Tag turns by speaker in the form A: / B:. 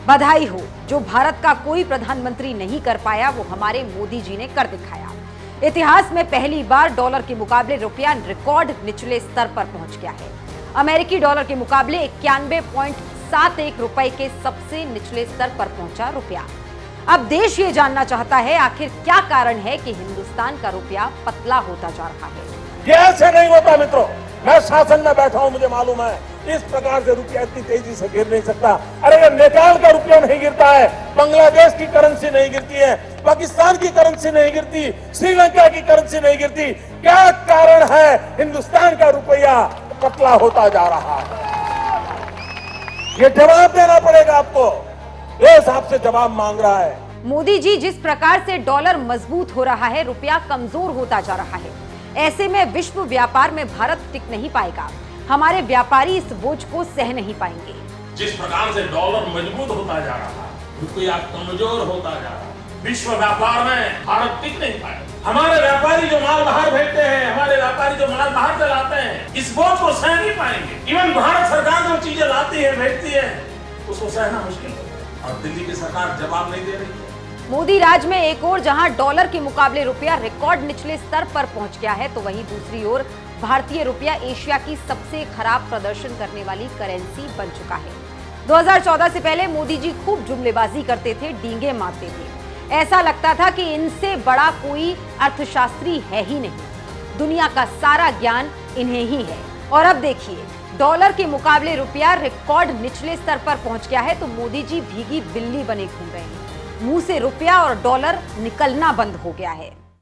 A: बधाई हो, जो भारत का कोई प्रधानमंत्री नहीं कर पाया वो हमारे मोदी जी ने कर दिखाया। इतिहास में पहली बार डॉलर के मुकाबले रुपया रिकॉर्ड निचले स्तर पर पहुंच गया है। अमेरिकी डॉलर के मुकाबले 91.71 रुपए के सबसे निचले स्तर पर पहुंचा रुपया। अब देश ये जानना चाहता है आखिर क्या कारण है कि हिंदुस्तान का रुपया पतला होता जा रहा है।
B: ये ऐसे नहीं होता मित्रों, मैं शासन में बैठा हूं, मुझे मालूम है इस प्रकार से रुपया इतनी तेजी से गिर नहीं सकता। अरे नेपाल का रुपया नहीं गिरता है, बांग्लादेश की करेंसी नहीं गिरती है, पाकिस्तान की करेंसी नहीं गिरती, श्रीलंका की करेंसी नहीं गिरती। क्या कारण है हिंदुस्तान का रुपया पतला होता जा रहा है? ये जवाब देना पड़ेगा आपको, देश आपसे जवाब मांग रहा है।
A: मोदी जी, जिस प्रकार से डॉलर मजबूत हो रहा है, रुपया कमजोर होता जा रहा है, ऐसे में विश्व व्यापार में भारत टिक नहीं पाएगा। हमारे व्यापारी इस बोझ को सह नहीं पाएंगे।
C: जिस प्रकार से डॉलर मजबूत होता जा रहा है, रुपया कमजोर होता जा रहा है, विश्व व्यापार में भारत टिक नहीं पाएगा। हमारे व्यापारी जो माल बाहर भेजते हैं, हमारे व्यापारी जो माल बाहर से लाते हैं, इस बोझ को सह नहीं पाएंगे। इवन भारत सरकार जो चीजें लाती है, भेजती है, उसको सहना मुश्किल है और दिल्ली की सरकार जवाब नहीं दे रही है।
A: मोदी राज में एक ओर जहां डॉलर के मुकाबले रुपया रिकॉर्ड निचले स्तर पर पहुंच गया है, तो वहीं दूसरी ओर भारतीय रुपया एशिया की सबसे खराब प्रदर्शन करने वाली करेंसी बन चुका है। 2014 से पहले मोदी जी खूब जुमलेबाजी करते थे, डींगे मारते थे। ऐसा लगता था कि इनसे बड़ा कोई अर्थशास्त्री है ही नहीं, दुनिया का सारा ज्ञान इन्हें ही है। और अब देखिए, डॉलर के मुकाबले रुपया रिकॉर्ड निचले स्तर पर पहुंच गया है, तो मोदी जी भीगी बिल्ली बने घूम रहे हैं। मुंह से रुपया और डॉलर निकलना बंद हो गया है।